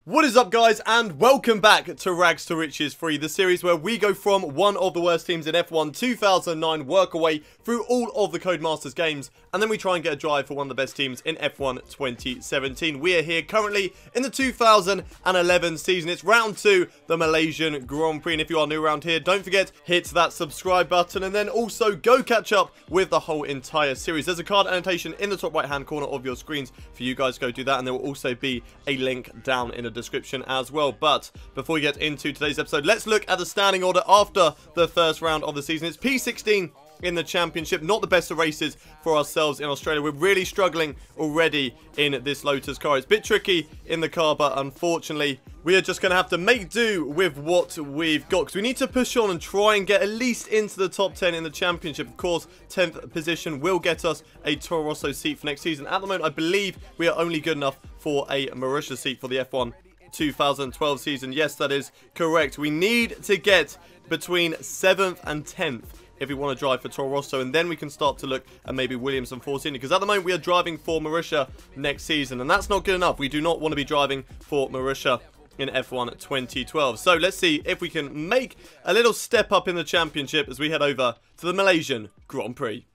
What is up, guys, and welcome back to Rags to Riches 3, the series where we go from one of the worst teams in F1 2009, work our way through all of the Codemasters games, and then we try and get a drive for one of the best teams in F1 2017. We are here currently in the 2011 season. It's round 2, the Malaysian Grand Prix, and if you are new around here, don't forget, hit that subscribe button, and then also go catch up with the whole entire series. There's a card annotation in the top right hand corner of your screens for you guys to go do that, and there will also be a link down in the description as well. But before we get into today's episode, let's look at the standing order after the first round of the season. It's P16 in the championship. Not the best of races for ourselves in Australia. We're really struggling already in this Lotus car. It's a bit tricky in the car, but unfortunately we are just going to have to make do with what we've got, because we need to push on and try and get at least into the top 10 in the championship. Of course, 10th position will get us a Toro Rosso seat for next season. At the moment, I believe we are only good enough for a Malaysia seat for the F1 2012 season. Yes, that is correct. We need to get between 7th and 10th if we want to drive for Toro Rosso, and then we can start to look at maybe Williams and Force India, because at the moment we are driving for Malaysia next season, and that's not good enough. We do not want to be driving for Malaysia in F1 2012. So let's see if we can make a little step up in the championship as we head over to the Malaysian Grand Prix.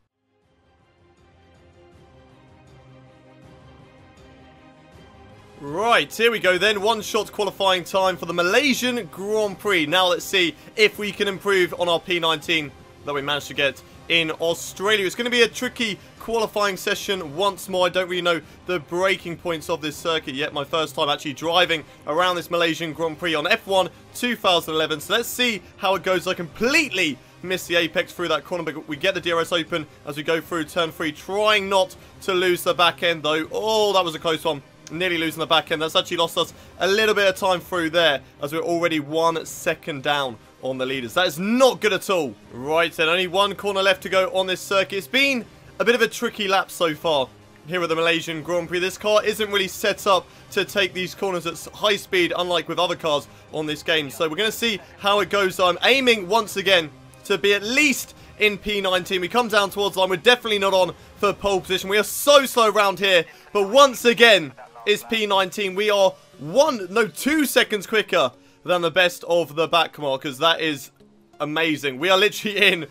Right, here we go then. One shot qualifying time for the Malaysian Grand Prix. Now let's see if we can improve on our P19 that we managed to get in Australia. It's going to be a tricky qualifying session once more. I don't really know the breaking points of this circuit yet. My first time actually driving around this Malaysian Grand Prix on F1 2011. So let's see how it goes. I completely missed the apex through that corner, but we get the DRS open as we go through turn 3, trying not to lose the back end though. Oh, that was a close one. Nearly losing the back end. That's actually lost us a little bit of time through there, as we're already 1 second down on the leaders. That is not good at all. Right, then only one corner left to go on this circuit. It's been a bit of a tricky lap so far here at the Malaysian Grand Prix. This car isn't really set up to take these corners at high speed, unlike with other cars on this game. So we're going to see how it goes. I'm aiming once again to be at least in P19. We come down towards the line. We're definitely not on for pole position. We are so slow around here, but once again, it's P19. We are 2 seconds quicker than the best of the back markers. That is amazing. We are literally in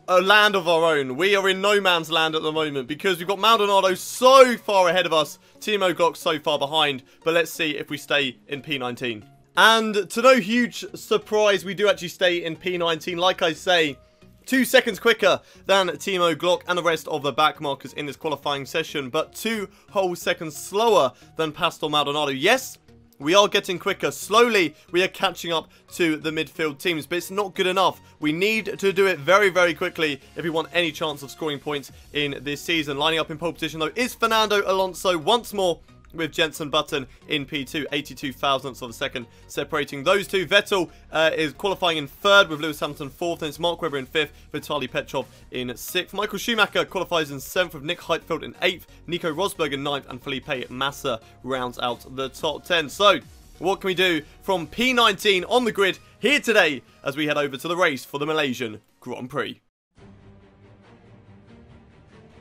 a land of our own. We are in no man's land at the moment, because we've got Maldonado so far ahead of us, Timo Glock so far behind. But let's see if we stay in P19. And to no huge surprise, we do actually stay in P19. Like I say, 2 seconds quicker than Timo Glock and the rest of the back markers in this qualifying session, but 2 whole seconds slower than Pastor Maldonado. Yes, we are getting quicker. Slowly, we are catching up to the midfield teams, but it's not good enough. We need to do it very, very quickly if we want any chance of scoring points in this season. Lining up in pole position, though, is Fernando Alonso once more, with Jenson Button in P2, 82 thousandths of a second separating those two. Vettel is qualifying in 3rd with Lewis Hamilton 4th, and it's Mark Webber in 5th, Vitaly Petrov in 6th. Michael Schumacher qualifies in 7th with Nick Heidfeld in 8th, Nico Rosberg in 9th, and Felipe Massa rounds out the top 10. So, what can we do from P19 on the grid here today as we head over to the race for the Malaysian Grand Prix?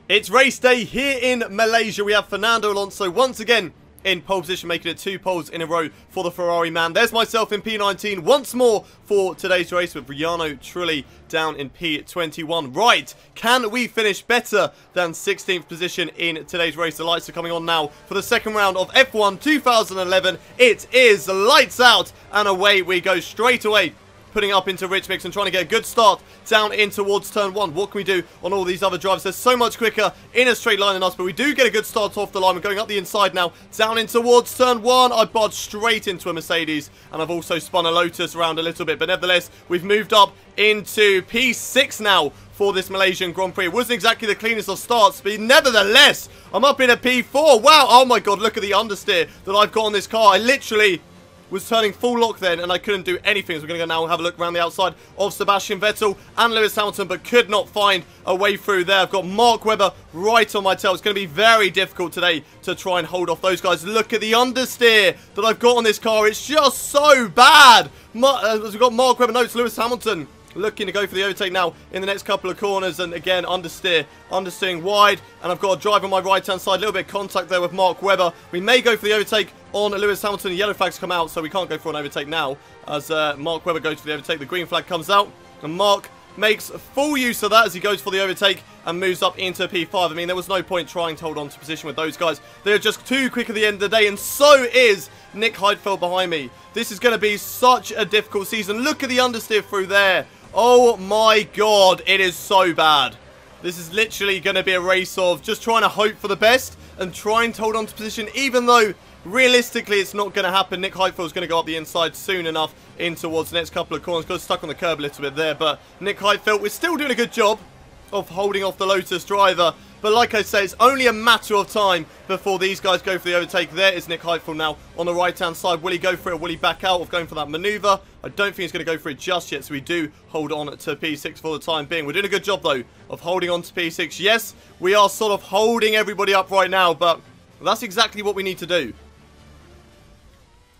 It's race day here in Malaysia. We have Fernando Alonso once again in pole position, making it 2 poles in a row for the Ferrari man. There's myself in P19 once more for today's race, with Briano Trulli down in P21. Right, can we finish better than 16th position in today's race? The lights are coming on now for the second round of F1 2011. It is lights out, and away we go straight away, putting up into Rich Mix and trying to get a good start down in towards turn 1. What can we do on all these other drivers? They're so much quicker in a straight line than us, but we do get a good start off the line. We're going up the inside now, down in towards turn 1. I bodged straight into a Mercedes, and I've also spun a Lotus around a little bit, but nevertheless, we've moved up into P6 now for this Malaysian Grand Prix. It wasn't exactly the cleanest of starts, but nevertheless, I'm up in a P4. Wow, oh my god, look at the understeer that I've got on this car. I literally was turning full lock then, and I couldn't do anything. So we're going to go now and have a look around the outside of Sebastian Vettel and Lewis Hamilton, but could not find a way through there. I've got Mark Webber right on my tail. It's going to be very difficult today to try and hold off those guys. Look at the understeer that I've got on this car. It's just so bad. We've got Mark Webber, no, it's Lewis Hamilton looking to go for the overtake now in the next couple of corners, and again, understeering wide, and I've got a drive on my right-hand side, a little bit of contact there with Mark Webber. We may go for the overtake on Lewis Hamilton. The yellow flags come out, so we can't go for an overtake now, as Mark Webber goes for the overtake. The green flag comes out, and Mark makes full use of that as he goes for the overtake and moves up into P5. I mean, there was no point trying to hold on to position with those guys. They're just too quick at the end of the day, and so is Nick Heidfeld behind me. This is going to be such a difficult season. Look at the understeer through there. Oh my god, it is so bad. This is literally going to be a race of just trying to hope for the best and trying to hold on to position, even though realistically it's not going to happen. Nick Heidfeld's going to go up the inside soon enough in towards the next couple of corners. Got stuck on the curb a little bit there, but Nick Heidfeld, we're still doing a good job of holding off the Lotus driver. But like I say, it's only a matter of time before these guys go for the overtake. There is Nick Heidfeld now on the right-hand side. Will he go for it, or will he back out of going for that manoeuvre? I don't think he's going to go for it just yet, so we do hold on to P6 for the time being. We're doing a good job, though, of holding on to P6. Yes, we are sort of holding everybody up right now, but that's exactly what we need to do.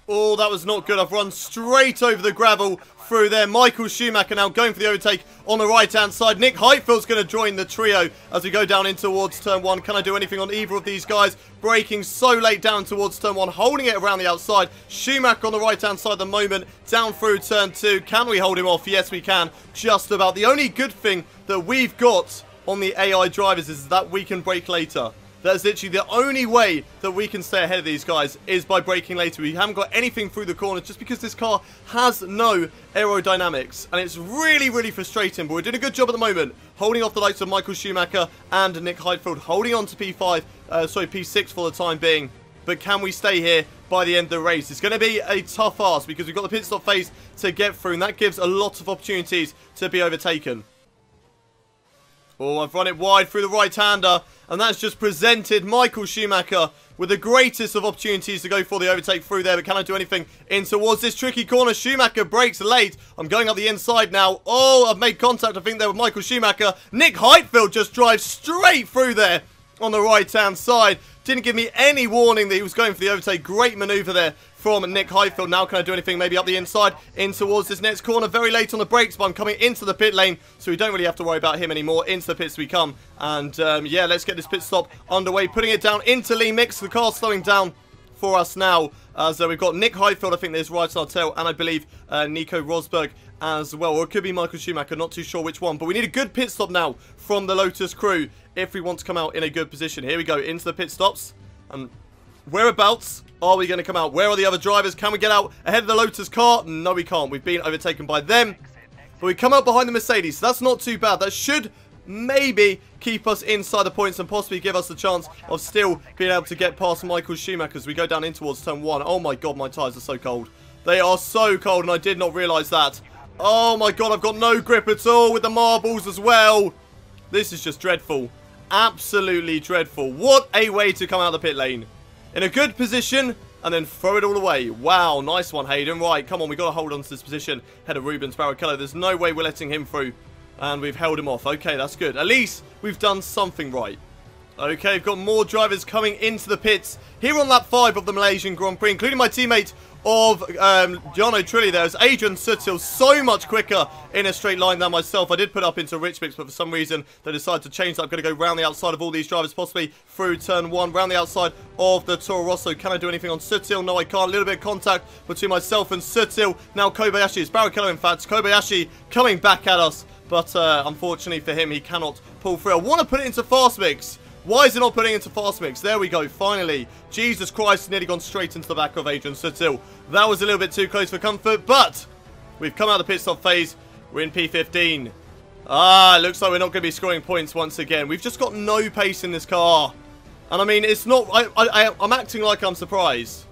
Oh, that was not good. I've run straight over the gravel through there. Michael Schumacher now going for the overtake on the right-hand side. Nick Heidfeld's going to join the trio as we go down in towards turn 1. Can I do anything on either of these guys? Braking so late down towards turn 1, holding it around the outside. Schumacher on the right-hand side at the moment, down through turn 2. Can we hold him off? Yes, we can. Just about. The only good thing that we've got on the AI drivers is that we can brake later. That's literally the only way that we can stay ahead of these guys is by braking later. We haven't got anything through the corners just because this car has no aerodynamics. And it's really, really frustrating. But we're doing a good job at the moment, holding off the likes of Michael Schumacher and Nick Heidfeld, holding on to P6 for the time being. But can we stay here by the end of the race? It's going to be a tough ask because we've got the pit stop phase to get through. And that gives a lot of opportunities to be overtaken. Oh, I've run it wide through the right-hander, and that's just presented Michael Schumacher with the greatest of opportunities to go for the overtake through there. But can I do anything in towards this tricky corner? Schumacher brakes late. I'm going up the inside now. Oh, I've made contact, I think, there with Michael Schumacher. Nick Heidfeld just drives straight through there on the right-hand side. Didn't give me any warning that he was going for the overtake. Great manoeuvre there from Nick Heidfeld. Now can I do anything maybe up the inside in towards this next corner? Very late on the brakes, but I'm coming into the pit lane, so we don't really have to worry about him anymore. Into the pits we come. And yeah, let's get this pit stop underway. Putting it down into Lee Mix. The car's slowing down for us now. As we've got Nick Heidfeld, I think there's right on our tail, and I believe Nico Rosberg as well. Or it could be Michael Schumacher, not too sure which one. But we need a good pit stop now from the Lotus crew if we want to come out in a good position. Here we go, into the pit stops. And whereabouts are we going to come out? Where are the other drivers? Can we get out ahead of the Lotus car? No, we can't. We've been overtaken by them. But we come out behind the Mercedes, so that's not too bad. That should maybe keep us inside the points and possibly give us the chance of still being able to get past Michael Schumacher as we go down in towards turn 1. Oh my god, my tyres are so cold. They are so cold, and I did not realise that. Oh my god, I've got no grip at all with the marbles as well. This is just dreadful. Absolutely dreadful. What a way to come out of the pit lane. In a good position, and then throw it all away. Wow, nice one, Hayden. Right, come on, we've got to hold on to this position. Head of Rubens Barrichello. There's no way we're letting him through. And we've held him off. Okay, that's good. At least we've done something right. Okay, we've got more drivers coming into the pits here on lap 5 of the Malaysian Grand Prix, including my teammate of Jono Trilli there. As Adrian Sutil so much quicker in a straight line than myself. I did put up into Rich Mix, but for some reason they decided to change that. I'm going to go round the outside of all these drivers, possibly through turn 1, round the outside of the Toro Rosso. Can I do anything on Sutil? No, I can't. A little bit of contact between myself and Sutil. Now Kobayashi, it's Barrichello in fact. Kobayashi coming back at us, but unfortunately for him, he cannot pull through. I want to put it into Fast Mix. Why is it not putting into Fast Mix? There we go, finally. Jesus Christ, nearly gone straight into the back of Adrian Sutil. That was a little bit too close for comfort, but we've come out of the pit stop phase. We're in P15. Ah, it looks like we're not going to be scoring points once again. We've just got no pace in this car. And I mean, it's not... I'm acting like I'm surprised.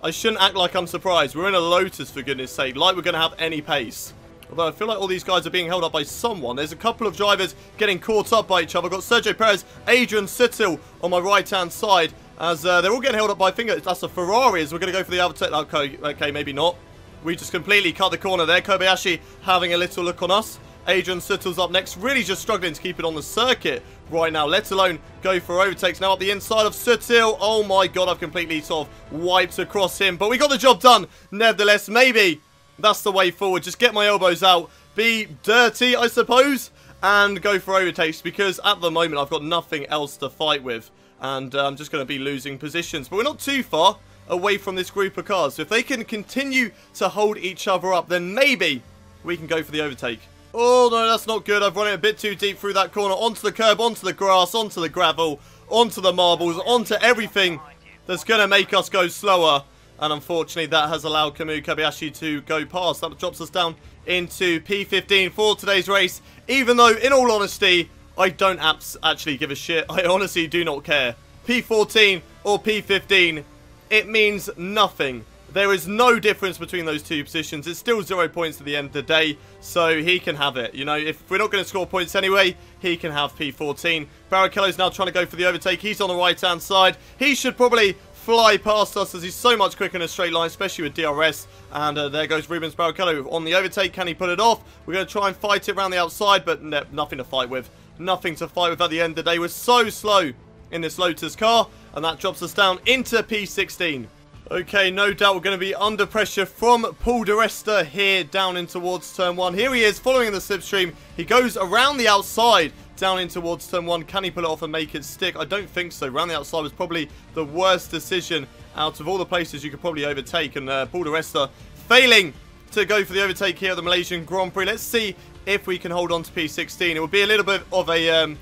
I shouldn't act like I'm surprised. We're in a Lotus, for goodness sake, like we're going to have any pace. Although I feel like all these guys are being held up by someone. There's a couple of drivers getting caught up by each other. I've got Sergio Perez, Adrian Sutil on my right-hand side. As they're all getting held up by fingers. That's a Ferrari as we're going to go for the other... Okay, maybe not. We just completely cut the corner there. Kobayashi having a little look on us. Adrian Sutil's up next. Really just struggling to keep it on the circuit right now. Let alone go for overtakes. Now up the inside of Sutil. Oh my god, I've completely sort of wiped across him. But we got the job done. Nevertheless, maybe... that's the way forward. Just get my elbows out. be dirty, I suppose, and go for overtakes, because at the moment I've got nothing else to fight with, and I'm just going to be losing positions. But we're not too far away from this group of cars, so if they can continue to hold each other up, then maybe we can go for the overtake. Oh no, that's not good. I've run it a bit too deep through that corner, onto the curb, onto the grass, onto the gravel, onto the marbles, onto everything that's going to make us go slower. And unfortunately, that has allowed Kamui Kobayashi to go past. That drops us down into P15 for today's race. Even though, in all honesty, I don't actually give a shit. I honestly do not care. P14 or P15, it means nothing. There is no difference between those two positions. It's still 0 points at the end of the day, so he can have it. You know, if we're not going to score points anyway, he can have P14. Barrichello's now trying to go for the overtake. He's on the right-hand side. He should probably fly past us, as he's so much quicker in a straight line, especially with DRS. And there goes Rubens Barrichello on the overtake. Can he put it off? We're going to try and fight it around the outside, but nothing to fight with. Nothing to fight with at the end of the day. We're so slow in this Lotus car, and that drops us down into P16. Okay, no doubt we're going to be under pressure from Paul di Resta here down in towards turn 1. Here he is, following in the slipstream. He goes around the outside down in towards turn 1. Can he pull it off and make it stick? I don't think so. Around the outside was probably the worst decision out of all the places you could probably overtake. And Paul di Resta failing to go for the overtake here at the Malaysian Grand Prix. Let's see if we can hold on to P16. It will be a little bit of a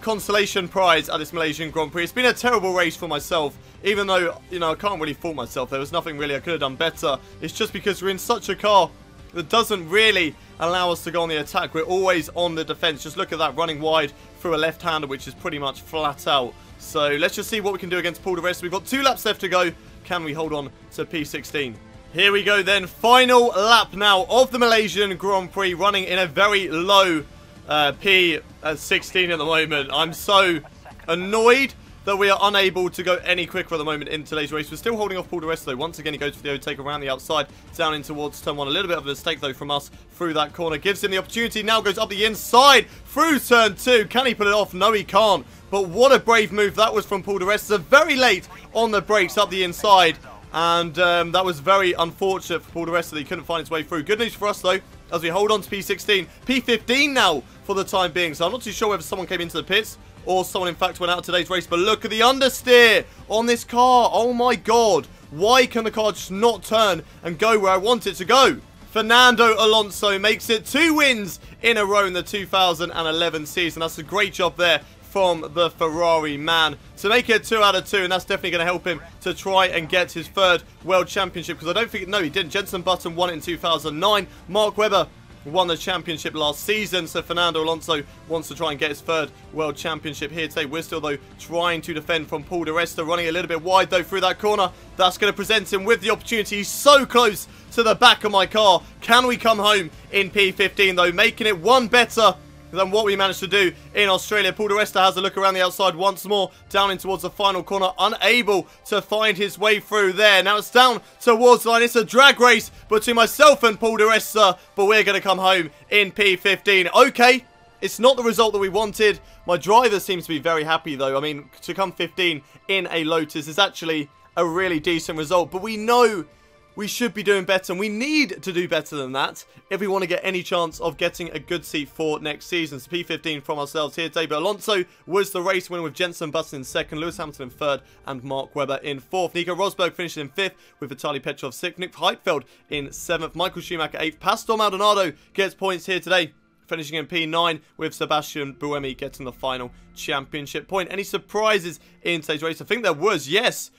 consolation prize at this Malaysian Grand Prix. It's been a terrible race for myself, even though, you know, I can't really fault myself. There was nothing really I could have done better. It's just because we're in such a car that doesn't really allow us to go on the attack. We're always on the defense. Just look at that, running wide through a left-hander, which is pretty much flat out. So let's just see what we can do against Paul di Resta. We've got 2 laps left to go. Can we hold on to P16? Here we go then. Final lap now of the Malaysian Grand Prix, running in a very low P16 at the moment. I'm so annoyed that we are unable to go any quicker at the moment in today's race. We're still holding off Paul di Resta though. Once again, he goes for the overtake around the outside, down in towards turn 1. A little bit of a mistake though from us through that corner. Gives him the opportunity. Now goes up the inside through turn 2. Can he put it off? No, he can't. But what a brave move that was from Paul di Resta. Very late on the brakes up the inside. And that was very unfortunate for Paul di Resta that he couldn't find his way through. Good news for us though, as we hold on to P16. P15 now for the time being. So I'm not too sure whether someone came into the pits or someone in fact went out of today's race. But look at the understeer on this car. Oh my god. Why can the car just not turn and go where I want it to go? Fernando Alonso makes it 2 wins in a row in the 2011 season. That's a great job there from the Ferrari man to make it 2 out of 2, and that's definitely going to help him to try and get his 3rd World Championship, because I don't think, no, he didn't. Jenson Button won it in 2009. Mark Webber won the championship last season, so Fernando Alonso wants to try and get his 3rd World Championship here today. We're still, though, trying to defend from Paul di Resta, running a little bit wide, though, through that corner. That's going to present him with the opportunity. He's so close to the back of my car. Can we come home in P15, though, making it 1 better than what we managed to do in Australia? Paul di Resta has a look around the outside once more, down in towards the final corner, unable to find his way through there. Now it's down towards the line. It's a drag race between myself and Paul di Resta, but we're going to come home in P15. Okay, it's not the result that we wanted. My driver seems to be very happy though. I mean, to come 15 in a Lotus is actually a really decent result, but we know we should be doing better, and we need to do better than that if we want to get any chance of getting a good seat for next season. So P15 from ourselves here today. But Alonso was the race winner with Jenson Button in 2nd, Lewis Hamilton in 3rd, and Mark Webber in 4th. Nico Rosberg finishing in 5th with Vitaly Petrov 6th, Nick Heidfeld in 7th, Michael Schumacher 8th. Pastor Maldonado gets points here today, finishing in P9 with Sebastian Buemi getting the final championship point. Any surprises in today's race? I think there was, yes.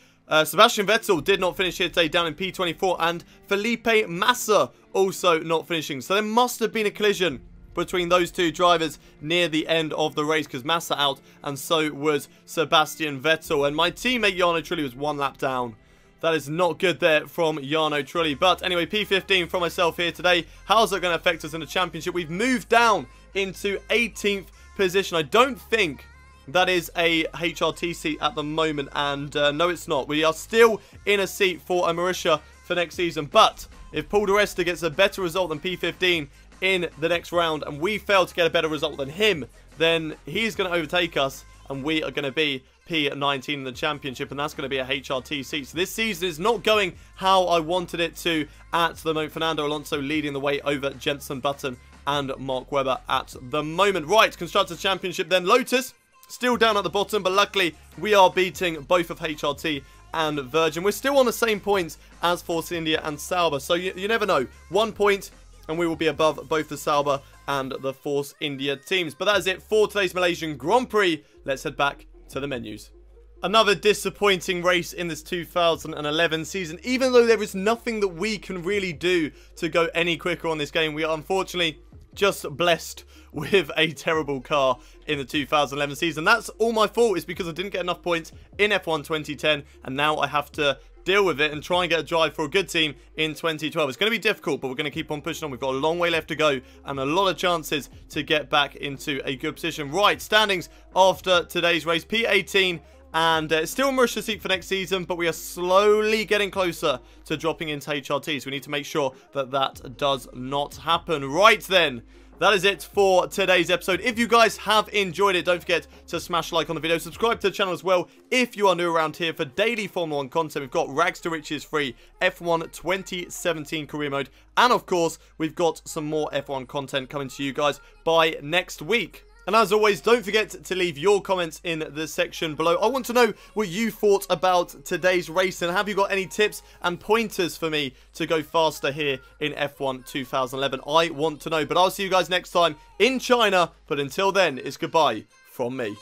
Sebastian Vettel did not finish here today, down in P24, and Felipe Massa also not finishing. So there must have been a collision between those 2 drivers near the end of the race, because Massa out and so was Sebastian Vettel. And my teammate Jarno Trulli was 1 lap down. That is not good there from Jarno Trulli. But anyway, P15 from myself here today. How's that going to affect us in the championship? We've moved down into 18th position. I don't think that is a HRT seat at the moment, and no, it's not. We are still in a seat for a Marisha for next season, but if Paul di Resta gets a better result than P15 in the next round, and we fail to get a better result than him, then he's going to overtake us, and we are going to be P19 in the championship, and that's going to be a HRT seat. So this season is not going how I wanted it to at the moment. Fernando Alonso leading the way over Jenson Button and Mark Webber at the moment. Right, Constructors Championship then. Lotus still down at the bottom, but luckily we are beating both of HRT and Virgin. We're still on the same points as Force India and Sauber, so you never know. 1 point and we will be above both the Sauber and the Force India teams. But that is it for today's Malaysian Grand Prix. Let's head back to the menus. Another disappointing race in this 2011 season. Even though there is nothing that we can really do to go any quicker on this game, we are unfortunately just blessed with a terrible car in the 2011 season. That's all my fault. It's because I didn't get enough points in F1 2010, and now I have to deal with it and try and get a drive for a good team in 2012. It's going to be difficult, but we're going to keep on pushing on. We've got a long way left to go and a lot of chances to get back into a good position. Right, standings after today's race. P18, and still in Mauritius seat for next season, but we are slowly getting closer to dropping into HRT, so we need to make sure that that does not happen. Right then, that is it for today's episode. If you guys have enjoyed it, don't forget to smash a like on the video. Subscribe to the channel as well if you are new around here for daily Formula 1 content. We've got Rags to Riches free, F1 2017 career mode, and of course, we've got some more F1 content coming to you guys by next week. And as always, don't forget to leave your comments in the section below. I want to know what you thought about today's race, and have you got any tips and pointers for me to go faster here in F1 2011? I want to know, but I'll see you guys next time in China. But until then, it's goodbye from me.